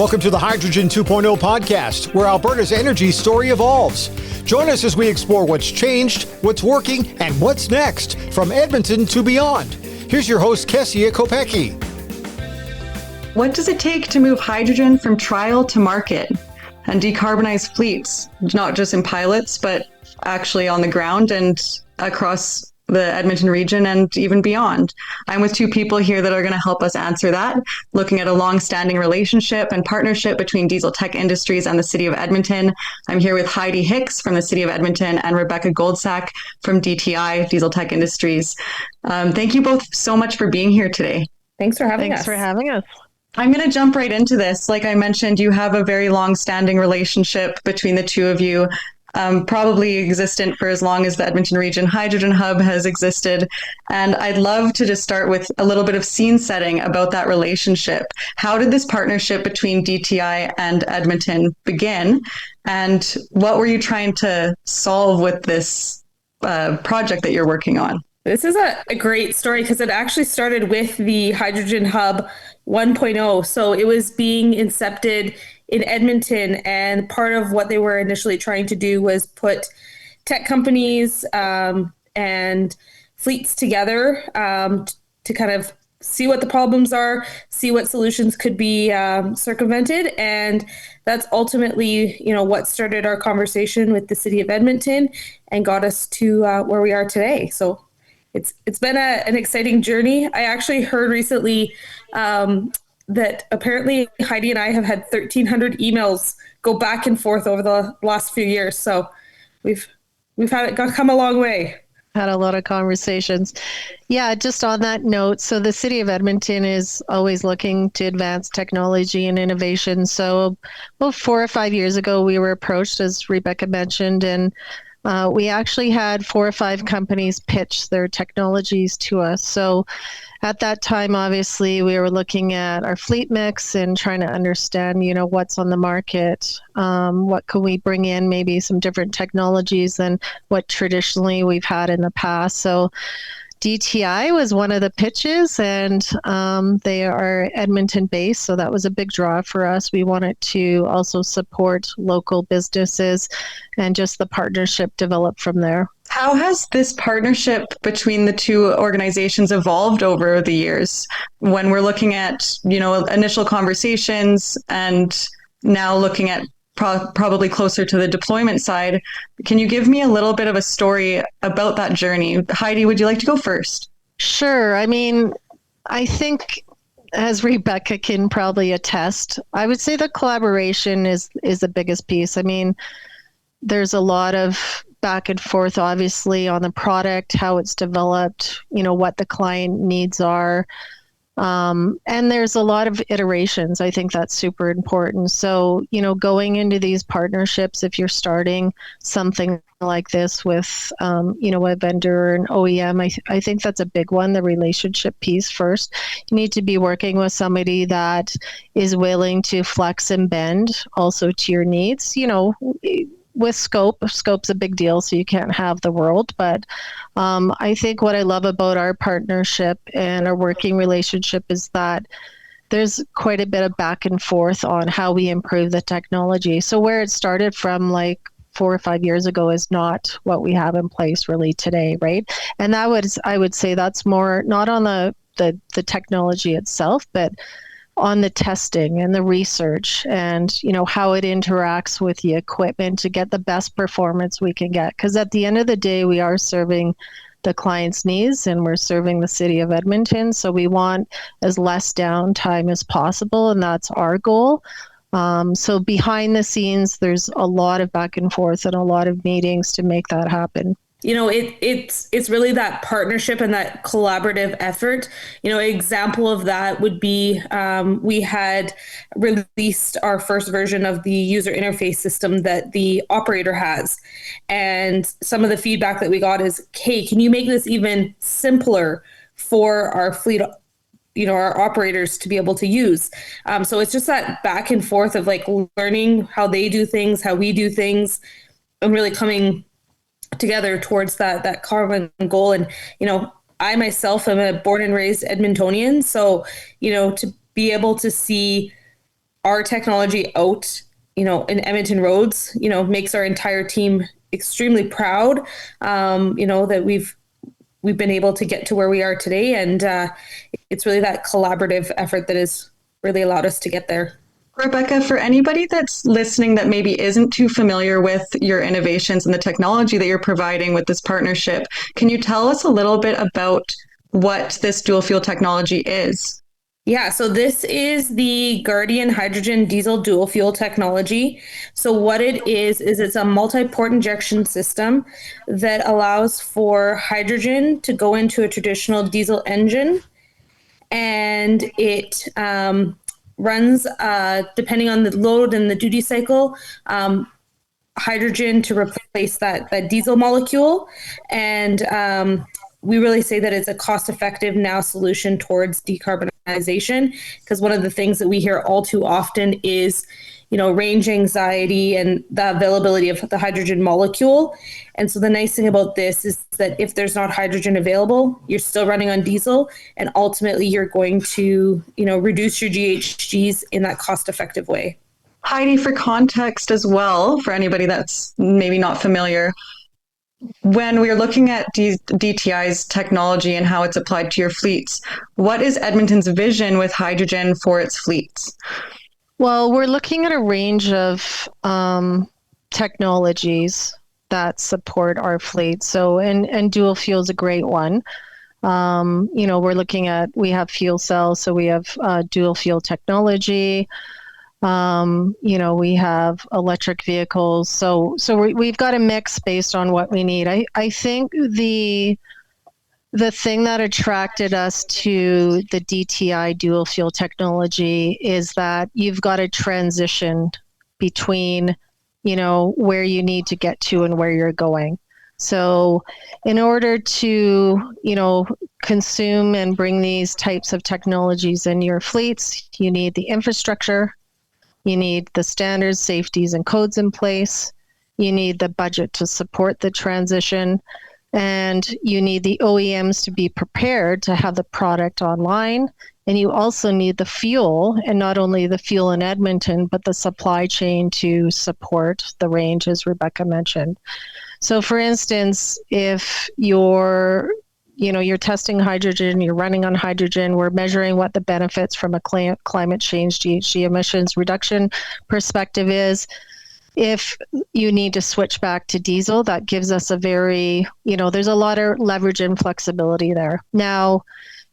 Welcome to the Hydrogen 2.0 podcast, where Alberta's energy story evolves. Join us as we explore what's changed, what's working, and what's next from Edmonton to beyond. Here's your host, Kessia Kopecki. What does it take to move hydrogen from trial to market and decarbonize fleets, not just in pilots, but actually on the ground and across the Edmonton region and even beyond? I'm with two people here that are going to help us answer that, looking at a long-standing relationship and partnership between Diesel Tech Industries and the City of Edmonton. I'm here with Heidi Hicks from the City of Edmonton and Rebecca Goldsack from DTI, Diesel Tech Industries. Thank you both so much for being here today. Thanks for having us. Thanks for having us. I'm going to jump right into this. Like I mentioned, you have a very long-standing relationship between the two of you. Probably existent for as long as the Edmonton Region Hydrogen Hub has existed. And I'd love to just start with a little bit of scene setting about that relationship. How did this partnership between DTI and Edmonton begin? And what were you trying to solve with this project that you're working on? This is a great story because it actually started with the Hydrogen Hub 1.0. So it was being incepted in Edmonton, and part of what they were initially trying to do was put tech companies and fleets together to kind of see what the problems are, see what solutions could be circumvented. And that's ultimately, what started our conversation with the City of Edmonton and got us to where we are today. So it's been an exciting journey. I actually heard recently that apparently Heidi and I have had 1,300 emails go back and forth over the last few years. So we've come a long way. Had a lot of conversations. Yeah, just on that note, so the City of Edmonton is always looking to advance technology and innovation. So about 4 or 5 years ago, we were approached, as Rebecca mentioned, and we actually had 4 or 5 companies pitch their technologies to us. So at that time, obviously, we were looking at our fleet mix and trying to understand, what's on the market, what could we bring in, maybe some different technologies than what traditionally we've had in the past. So DTI was one of the pitches, and they are Edmonton based, so that was a big draw for us. We wanted to also support local businesses, and just the partnership developed from there. How has this partnership between the two organizations evolved over the years? When we're looking at, initial conversations and now looking at probably closer to the deployment side, can you give me a little bit of a story about that journey? Heidi, would you like to go first? Sure. I mean, I think, as Rebecca can probably attest, I would say the collaboration is the biggest piece. I mean, there's a lot of back and forth, obviously, on the product, how it's developed, what the client needs are. And there's a lot of iterations. I think that's super important. So, going into these partnerships, if you're starting something like this with, a vendor or an OEM, I think that's a big one, the relationship piece first. You need to be working with somebody that is willing to flex and bend also to your needs, with scope's a big deal, so you can't have the world. But I think what I love about our partnership and our working relationship is that there's quite a bit of back and forth on how we improve the technology. So where it started from like 4 or 5 years ago is not what we have in place really today, right? And I would say that's more not on the technology itself, but on the testing and the research and, how it interacts with the equipment to get the best performance we can get. Because at the end of the day, we are serving the client's needs and we're serving the City of Edmonton. So we want as less downtime as possible, and that's our goal. So behind the scenes, there's a lot of back and forth and a lot of meetings to make that happen. It's really that partnership and that collaborative effort. Example of that would be we had released our first version of the user interface system that the operator has. And some of the feedback that we got is, hey, can you make this even simpler for our fleet, our operators to be able to use? So it's just that back and forth of like learning how they do things, how we do things, and really coming together towards that common goal. And, I myself am a born and raised Edmontonian. So, to be able to see our technology out, in Edmonton roads, makes our entire team extremely proud, that we've been able to get to where we are today. And it's really that collaborative effort that has really allowed us to get there. Rebecca, for anybody that's listening that maybe isn't too familiar with your innovations and the technology that you're providing with this partnership, can you tell us a little bit about what this dual fuel technology is? Yeah, so this is the Guardian hydrogen diesel dual fuel technology. So what it is it's a multi-port injection system that allows for hydrogen to go into a traditional diesel engine, and it runs, depending on the load and the duty cycle, hydrogen to replace that diesel molecule. And we really say that it's a cost-effective now solution towards decarbonization, because one of the things that we hear all too often is, range anxiety and the availability of the hydrogen molecule. And so the nice thing about this is that if there's not hydrogen available, you're still running on diesel, and ultimately you're going to, reduce your GHGs in that cost-effective way. Heidi, for context as well, for anybody that's maybe not familiar, when we're looking at DTI's technology and how it's applied to your fleets, what is Edmonton's vision with hydrogen for its fleets? Well, we're looking at a range of technologies that support our fleet. So, and dual fuel is a great one. We're looking at, we have fuel cells, so we have dual fuel technology. We have electric vehicles. So we've got a mix based on what we need. I think the thing that attracted us to the DTI dual fuel technology is that you've got to transition between, where you need to get to and where you're going. So in order to, consume and bring these types of technologies in your fleets, you need the infrastructure, you need the standards, safeties, and codes in place, you need the budget to support the transition, and you need the OEMs to be prepared to have the product online. And you also need the fuel, and not only the fuel in Edmonton, but the supply chain to support the range, as Rebecca mentioned. So for instance, if you're testing hydrogen, you're running on hydrogen, we're measuring what the benefits from a climate change GHG emissions reduction perspective is. If you need to switch back to diesel, that gives us a very, there's a lot of leverage and flexibility there. Now,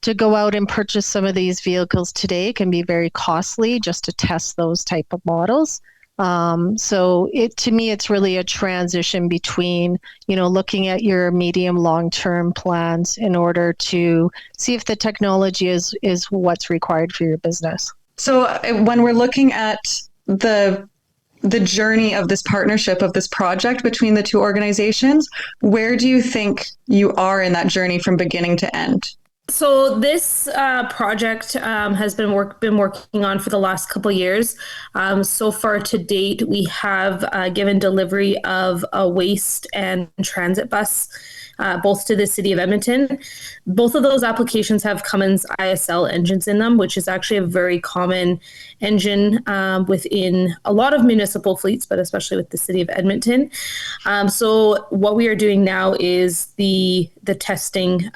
to go out and purchase some of these vehicles today can be very costly just to test those type of models. So to me, it's really a transition between, looking at your medium long-term plans in order to see if the technology is what's required for your business. So when we're looking at the journey of this partnership, of this project between the two organizations, where do you think you are in that journey from beginning to end? So this project has been working on for the last couple of years. So far to date, we have given delivery of a waste and transit bus, both to the City of Edmonton. Both of those applications have Cummins ISL engines in them, which is actually a very common engine within a lot of municipal fleets, but especially with the City of Edmonton. So what we are doing now is the testing.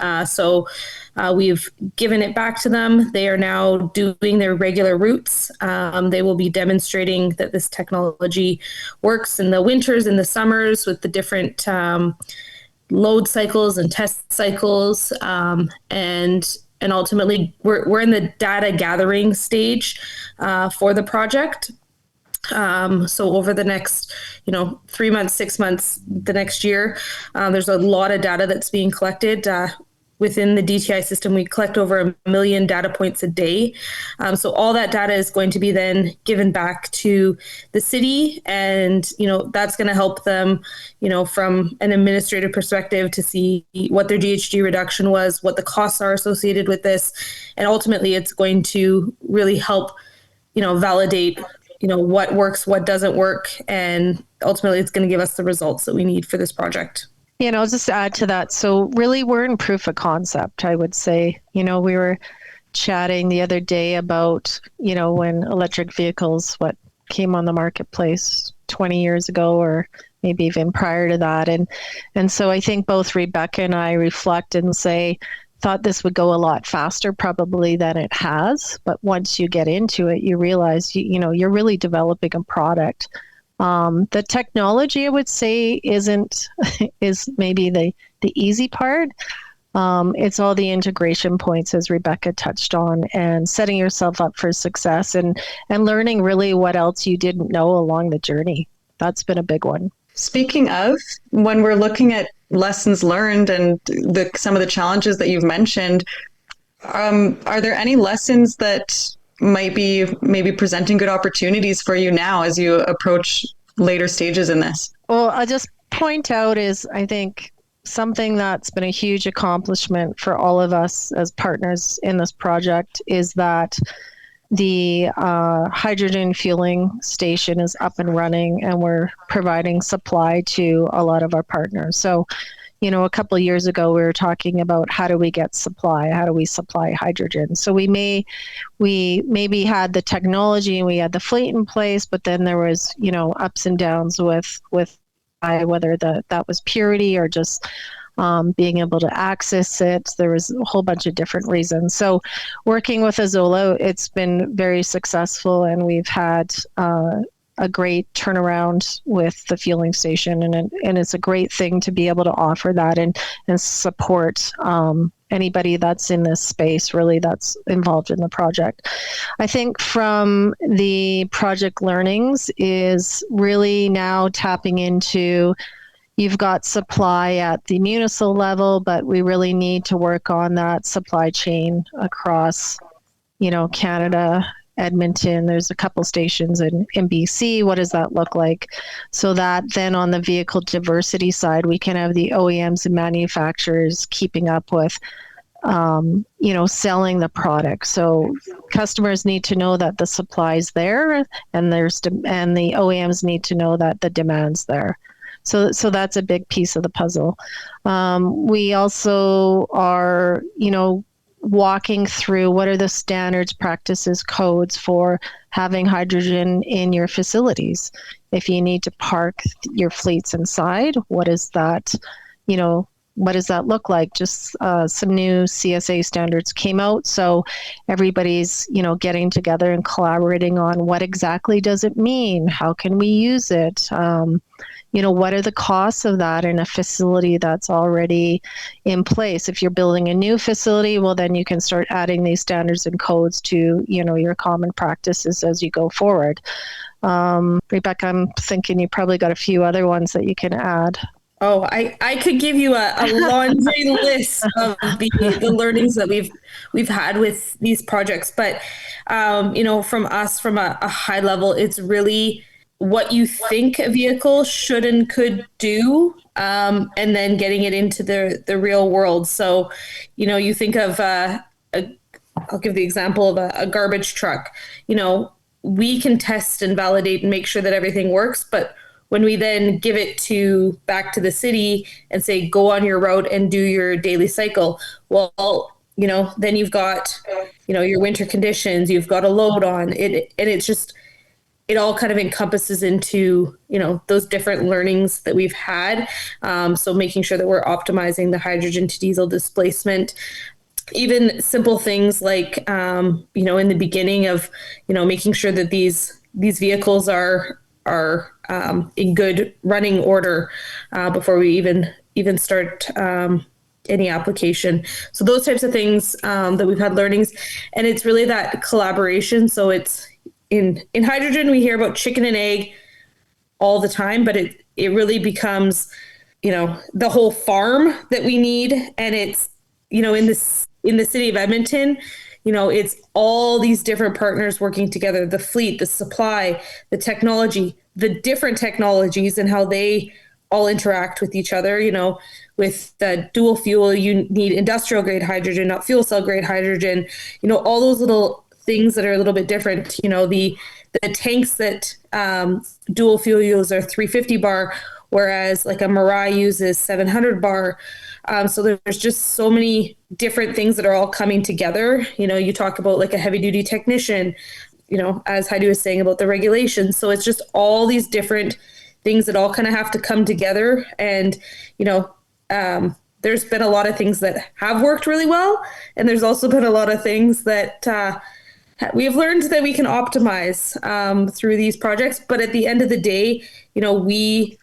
We've given it back to them. They are now doing their regular routes. They will be demonstrating that this technology works in the winters and the summers with the different load cycles and test cycles. And ultimately, we're in the data gathering stage for the project. So over the next, 3 months, 6 months, the next year, there's a lot of data that's being collected. Within the DTI system, we collect over 1 million data points a day. So all that data is going to be then given back to the city, and that's going to help them, from an administrative perspective, to see what their GHG reduction was, what the costs are associated with this, and ultimately it's going to really help, validate, what works, what doesn't work, and ultimately it's going to give us the results that we need for this project. I'll just add to that. So really, we're in proof of concept, I would say. We were chatting the other day about, when electric vehicles, came on the marketplace 20 years ago, or maybe even prior to that. And so I think both Rebecca and I reflect and say, thought this would go a lot faster probably than it has. But once you get into it, you realize, you're really developing a product. The technology, I would say, is maybe the easy part. It's all the integration points, as Rebecca touched on, and setting yourself up for success and learning really what else you didn't know along the journey. That's been a big one. Speaking of, when we're looking at lessons learned and some of the challenges that you've mentioned, are there any lessons that might be maybe presenting good opportunities for you now as you approach later stages in this? Well, I'll just point out is, I think, something that's been a huge accomplishment for all of us as partners in this project is that the hydrogen fueling station is up and running, and we're providing supply to a lot of our partners. So, a couple of years ago, we were talking about how do we get supply? How do we supply hydrogen? So we maybe had the technology and we had the fleet in place, but then there was, ups and downs with whether that was purity or just being able to access it. There was a whole bunch of different reasons. So working with Azola, it's been very successful, and we've had a great turnaround with the fueling station, and it's a great thing to be able to offer that and support anybody that's in this space, really, that's involved in the project. I think from the project learnings is really now tapping into, you've got supply at the municipal level, but we really need to work on that supply chain across, Canada, Edmonton. There's a couple stations in BC. What does that look like? So that then on the vehicle diversity side, we can have the OEMs and manufacturers keeping up with, selling the product. So customers need to know that the supply's there, and the OEMs need to know that the demand's there. So that's a big piece of the puzzle. We also are, walking through what are the standards, practices, codes for having hydrogen in your facilities. If you need to park your fleets inside, what is that, what does that look like? Just some new CSA standards came out. So everybody's, getting together and collaborating on what exactly does it mean? How can we use it? What are the costs of that in a facility that's already in place? If you're building a new facility, well, then you can start adding these standards and codes to, your common practices as you go forward. Rebecca, I'm thinking you probably got a few other ones that you can add. Oh, I could give you a laundry list of the learnings that we've had with these projects. But, from a high level, it's really what you think a vehicle should and could do, and then getting it into the real world. So, you think of, I'll give the example of a garbage truck. We can test and validate and make sure that everything works. But when we then give it back to the city and say, go on your route and do your daily cycle, well, then you've got, your winter conditions, you've got a load on it, and it's just, it all kind of encompasses into, those different learnings that we've had. So making sure that we're optimizing the hydrogen to diesel displacement, even simple things like, in the beginning of, making sure that these vehicles are in good running order before we even start any application. So those types of things that we've had learnings, and it's really that collaboration. So it's, in hydrogen, we hear about chicken and egg all the time, but it really becomes, the whole farm that we need. And it's, in the city of Edmonton, it's all these different partners working together, the fleet, the supply, the technology, the different technologies and how they all interact with each other. With the dual fuel, you need industrial grade hydrogen, not fuel cell grade hydrogen, all those little things that are a little bit different. The tanks that dual fuel use are 350 bar. whereas like a Mirai uses 700 bar. So there's just so many different things that are all coming together. You talk about like a heavy duty technician, as Heidi was saying about the regulations. So it's just all these different things that all kind of have to come together. And, there's been a lot of things that have worked really well. And there's also been a lot of things that we have learned that we can optimize through these projects. But at the end of the day, we,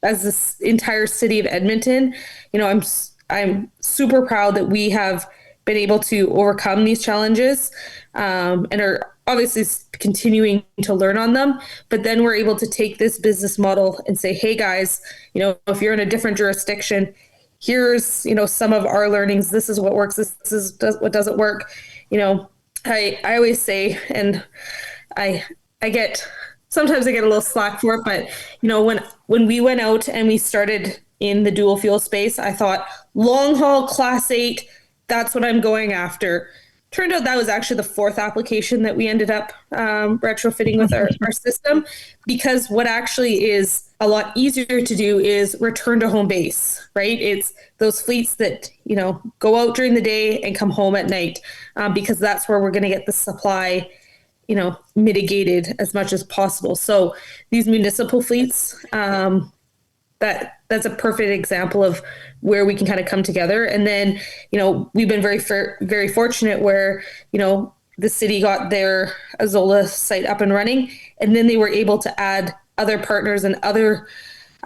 as this entire city of Edmonton, I'm super proud that we have been able to overcome these challenges and are obviously continuing to learn on them. But then we're able to take this business model and say, hey guys, if you're in a different jurisdiction, here's, some of our learnings. This is what works. This is what doesn't work. I always say, and sometimes I get a little slack for it, but when we went out and we started in the dual fuel space, I thought long haul Class 8, that's what I'm going after. Turned out that was actually the fourth application that we ended up retrofitting with our system, because what actually is a lot easier to do is return to home base, right? It's those fleets that, go out during the day and come home at night, because that's where we're going to get the supply, mitigated as much as possible. So these municipal fleets, that's a perfect example of where we can kind of come together. And then, we've been very fortunate where, the city got their Azola site up and running, and then they were able to add other partners and other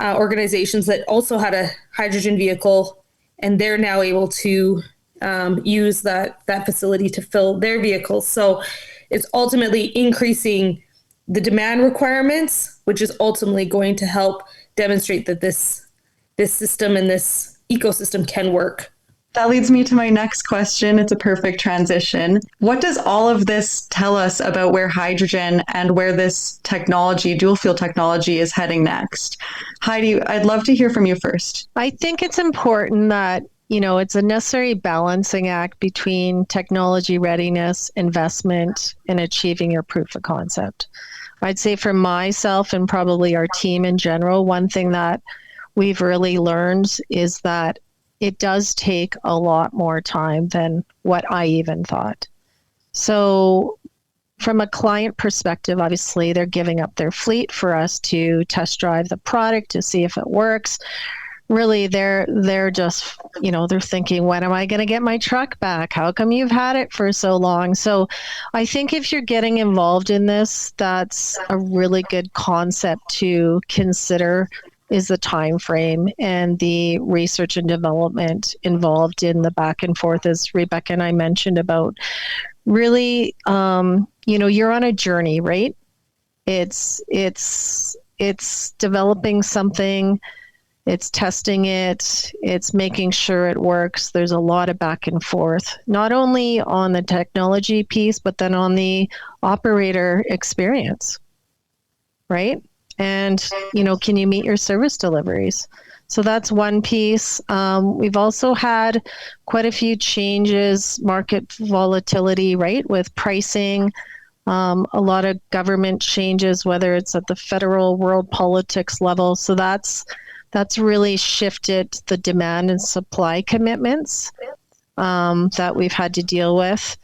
organizations that also had a hydrogen vehicle, and they're now able to use that facility to fill their vehicles. So it's ultimately increasing the demand requirements, which is ultimately going to help demonstrate that this system and this ecosystem can work. That leads me to my next question. It's a perfect transition. What does all of this tell us about where hydrogen and where this technology, dual fuel technology, is heading next? Heidi, I'd love to hear from you first. I think it's important that, it's a necessary balancing act between technology readiness, investment, and achieving your proof of concept. I'd say for myself and probably our team in general, one thing that we've really learned is that it does take a lot more time than what I even thought. So from a client perspective, obviously they're giving up their fleet for us to test drive the product to see if it works. Really, they're just, they're thinking, when am I going to get my truck back? How come you've had it for so long? So I think if you're getting involved in this, that's a really good concept to consider, is the time frame and the research and development involved in the back and forth, as Rebecca and I mentioned about. Really, you're on a journey, right? It's developing something, it's testing it, it's making sure it works. There's a lot of back and forth, not only on the technology piece, but then on the operator experience, right? And, can you meet your service deliveries? So that's one piece. We've also had quite a few changes, market volatility, right, with pricing, a lot of government changes, whether it's at the federal world politics level. So that's really shifted the demand and supply commitments that we've had to deal with.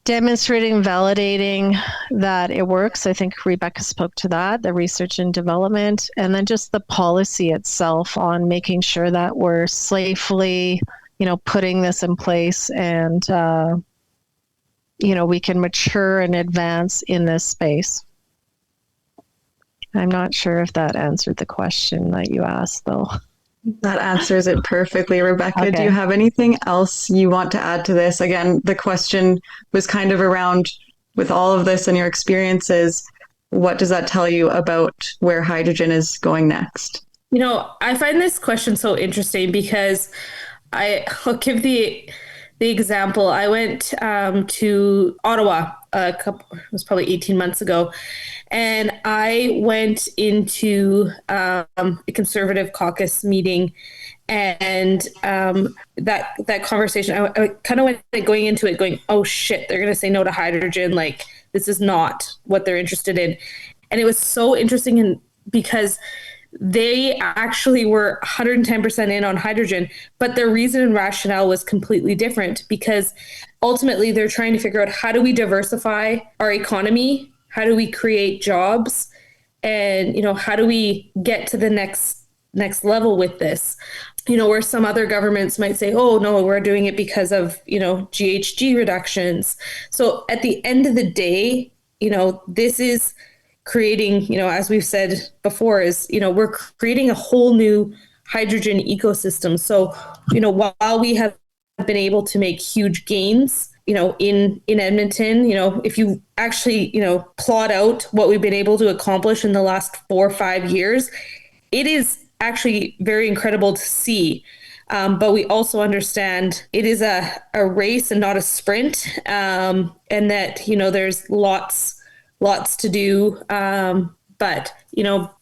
Demonstrating, validating that it works. I think Rebecca spoke to that, the research and development, and then just the policy itself on making sure that we're safely, putting this in place and, we can mature and advance in this space. I'm not sure if that answered the question that you asked, though. That answers it perfectly. Rebecca, Okay. Do you have anything else you want to add to this? Again, the question was kind of around, with all of this and your experiences, what does that tell you about where hydrogen is going next? I find this question so interesting because I'll give the example. I went to Ottawa it was probably 18 months ago, and I went into a Conservative caucus meeting, and that conversation, I kind of went going into it going, oh shit, they're going to say no to hydrogen. Like, this is not what they're interested in. And it was so interesting. And because they actually were 110% in on hydrogen, but their reason and rationale was completely different, because ultimately they're trying to figure out, how do we diversify our economy? How do we create jobs? And, how do we get to the next level with this? Where some other governments might say, oh, no, we're doing it because of, GHG reductions. So at the end of the day, this is creating, as we've said before, is, we're creating a whole new hydrogen ecosystem. So, while we have been able to make huge gains, in Edmonton, if you actually, plot out what we've been able to accomplish in the last 4 or 5 years, it is actually very incredible to see. But we also understand it is a race and not a sprint. And that, there's lots to do. But,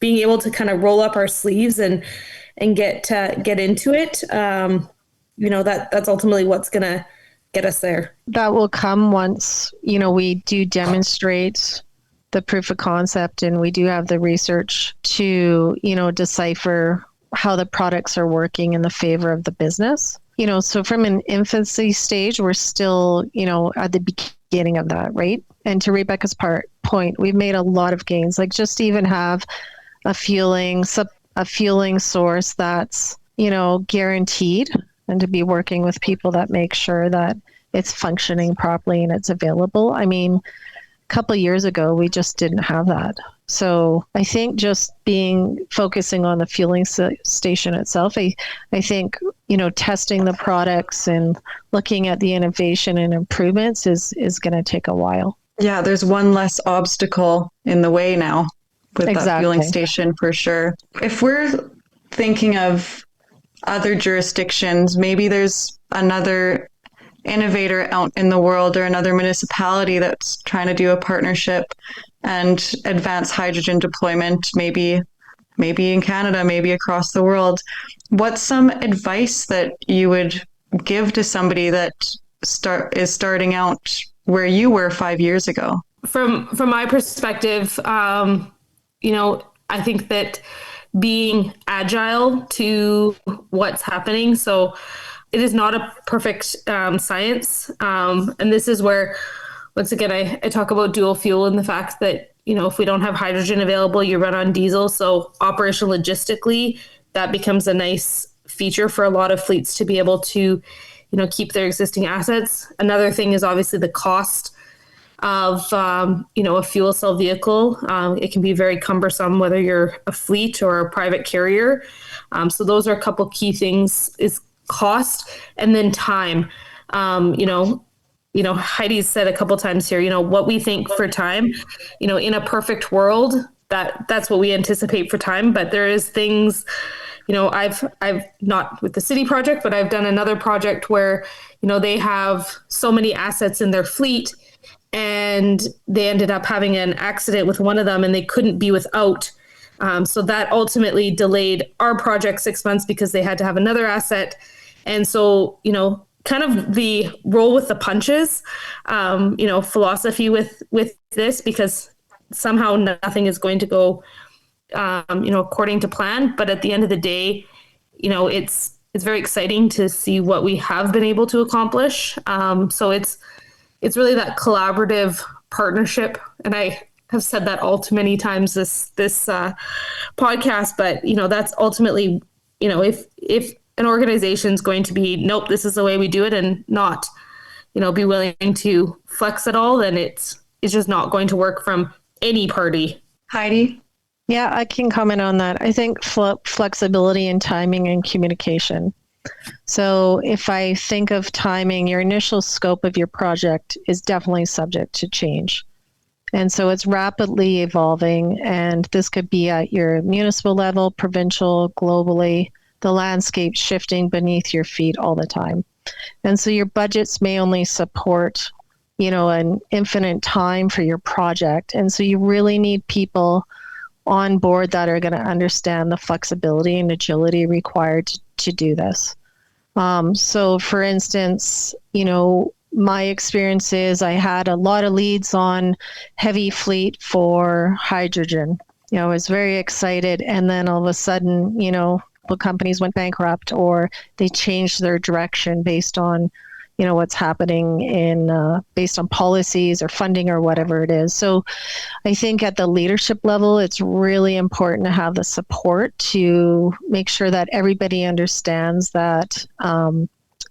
being able to kind of roll up our sleeves and get into it, that's ultimately what's going to get us there. That will come once, we do demonstrate the proof of concept, and we do have the research to, decipher how the products are working in the favor of the business. So from an infancy stage, we're still, at the beginning of that, right? And to Rebecca's point, we've made a lot of gains, like just to even have a fueling source that's, guaranteed, and to be working with people that make sure that it's functioning properly and it's available. I mean, a couple of years ago, we just didn't have that. So I think just focusing on the fueling station itself, I think, testing the products and looking at the innovation and improvements is going to take a while. Yeah, there's one less obstacle in the way now with that fueling station, for sure. If we're thinking of other jurisdictions, maybe there's another innovator out in the world or another municipality that's trying to do a partnership and advance hydrogen deployment, maybe in Canada, maybe across the world. What's some advice that you would give to somebody that is starting out where you were 5 years ago? From my perspective, I think that being agile to what's happening. So it is not a perfect science. And this is where, once again, I talk about dual fuel and the fact that, if we don't have hydrogen available, you run on diesel. So operational logistically, that becomes a nice feature for a lot of fleets to be able to, keep their existing assets. Another thing is obviously the cost of, a fuel cell vehicle. It can be very cumbersome, whether you're a fleet or a private carrier. So those are a couple key things, is cost, and then time. Heidi's said a couple times here, what we think for time, in a perfect world, that's what we anticipate for time. But there is things, I've not with the city project, but I've done another project where, they have so many assets in their fleet, and they ended up having an accident with one of them, and they couldn't be without. So that ultimately delayed our project 6 months because they had to have another asset. And so, kind of the roll with the punches, philosophy with this, because somehow nothing is going to go, according to plan. But at the end of the day, it's very exciting to see what we have been able to accomplish. So it's really that collaborative partnership. And I have said that all too many times this podcast, but that's ultimately, if an organization is going to be, nope, this is the way we do it, and not, be willing to flex at all, then it's just not going to work from any party. Heidi? Yeah, I can comment on that. I think flexibility in timing and communication. So if I think of timing, your initial scope of your project is definitely subject to change. And so it's rapidly evolving, and this could be at your municipal level, provincial, globally, the landscape shifting beneath your feet all the time. And so your budgets may only support, an infinite time for your project. And so you really need people on board that are going to understand the flexibility and agility required to do this. So for instance, my experience is I had a lot of leads on heavy fleet for hydrogen. was very excited. And then all of a sudden, the companies went bankrupt or they changed their direction based on, what's happening based on policies or funding or whatever it is. So I think at the leadership level, it's really important to have the support to make sure that everybody understands that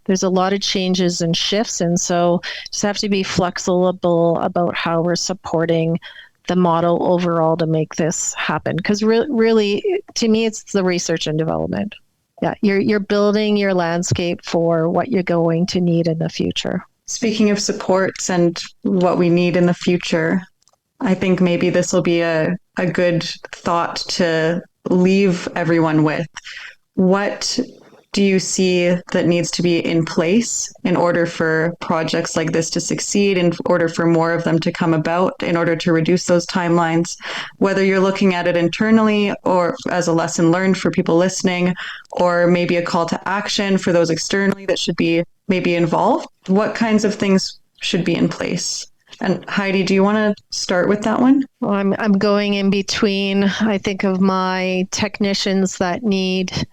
there's a lot of changes and shifts. And so just have to be flexible about how we're supporting the model overall to make this happen. Because really, to me, it's the research and development. Yeah, you're building your landscape for what you're going to need in the future. Speaking of supports and what we need in the future, I think maybe this will be a good thought to leave everyone with. What do you see that needs to be in place in order for projects like this to succeed, in order for more of them to come about, in order to reduce those timelines, whether you're looking at it internally or as a lesson learned for people listening, or maybe a call to action for those externally that should be maybe involved? What kinds of things should be in place? And Heidi, do you want to start with that one? Well, I'm going in between. I think of my technicians that need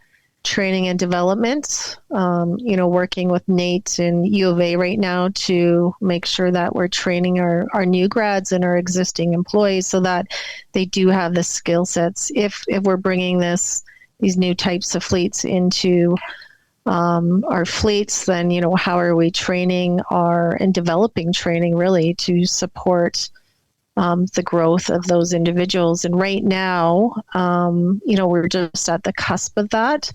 training and development, working with Nate and U of A right now to make sure that we're training our new grads and our existing employees so that they do have the skill sets. If we're bringing these new types of fleets into our fleets, then, how are we training and developing training really to support the growth of those individuals. And right now, we're just at the cusp of that.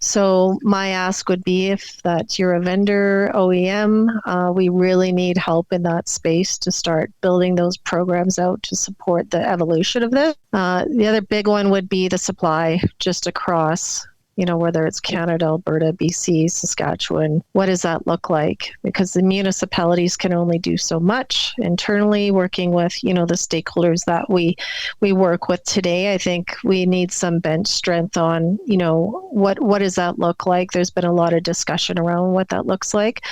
So my ask would be if that you're a vendor, OEM, we really need help in that space to start building those programs out to support the evolution of this. The other big one would be the supply just across, whether it's Canada, Alberta, BC, Saskatchewan. What does that look like? Because the municipalities can only do so much internally, working with, the stakeholders that we work with today. I think we need some bench strength on, what does that look like? There's been a lot of discussion around what that looks like.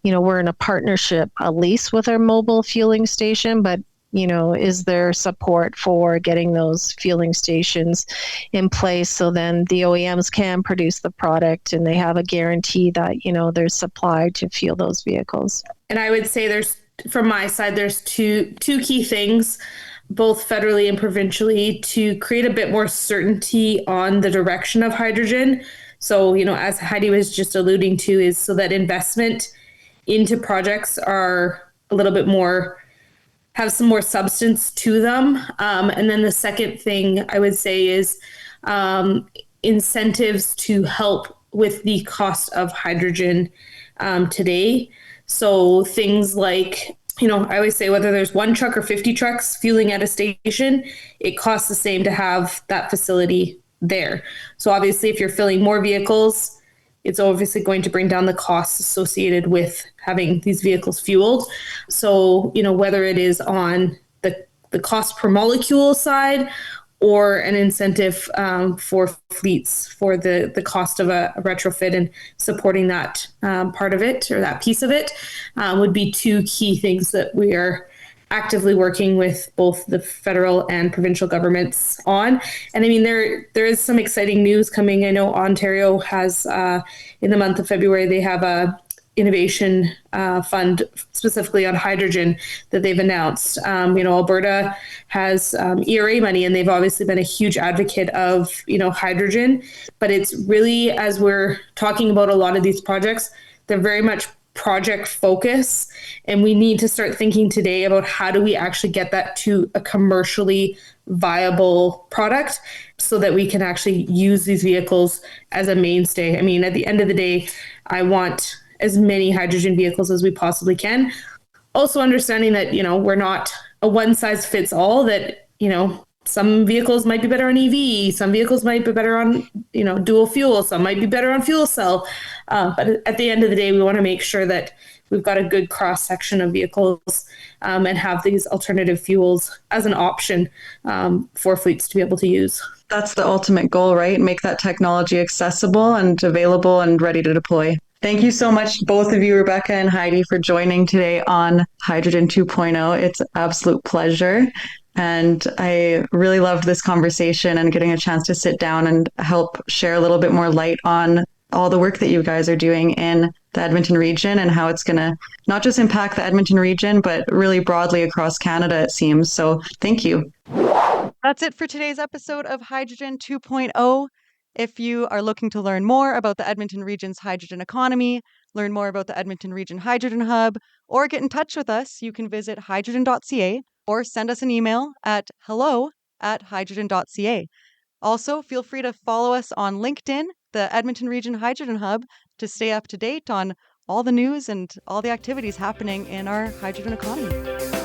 We're in a partnership, a lease with our mobile fueling station, but is there support for getting those fueling stations in place so then the OEMs can produce the product and they have a guarantee that, there's supply to fuel those vehicles? And I would say from my side, there's two key things, both federally and provincially, to create a bit more certainty on the direction of hydrogen. So, as Heidi was just alluding to, is so that investment into projects are a little bit more, have some more substance to them. And then the second thing I would say is incentives to help with the cost of hydrogen today. So things like, I always say whether there's one truck or 50 trucks fueling at a station, it costs the same to have that facility there. So obviously, if you're filling more vehicles, it's obviously going to bring down the costs associated with having these vehicles fueled. So, whether it is on the cost per molecule side or an incentive for fleets for the cost of a retrofit and supporting that part of it or that piece of it would be two key things that we are actively working with both the federal and provincial governments on. And I mean, there is some exciting news coming. I know Ontario has, in the month of February, they have a innovation fund specifically on hydrogen that they've announced. Alberta has ERA money, and they've obviously been a huge advocate of, hydrogen. But it's really, as we're talking about a lot of these projects, they're very much project focus, and we need to start thinking today about how do we actually get that to a commercially viable product so that we can actually use these vehicles as a mainstay. I mean, at the end of the day, I want as many hydrogen vehicles as we possibly can. Also understanding that, we're not a one size fits all, that, some vehicles might be better on EV, some vehicles might be better on, dual fuel, some might be better on fuel cell. But at the end of the day, we want to make sure that we've got a good cross section of vehicles and have these alternative fuels as an option for fleets to be able to use. That's the ultimate goal, right? Make that technology accessible and available and ready to deploy. Thank you so much, both of you, Rebecca and Heidi, for joining today on Hydrogen 2.0. It's an absolute pleasure. And I really loved this conversation and getting a chance to sit down and help share a little bit more light on all the work that you guys are doing in the Edmonton region and how it's going to not just impact the Edmonton region, but really broadly across Canada, it seems. So thank you. That's it for today's episode of Hydrogen 2.0. If you are looking to learn more about the Edmonton region's hydrogen economy, learn more about the Edmonton Region Hydrogen Hub, or get in touch with us, you can visit hydrogen.ca or send us an email at hello@hydrogen.ca. Also, feel free to follow us on LinkedIn, the Edmonton Region Hydrogen Hub, to stay up to date on all the news and all the activities happening in our hydrogen economy.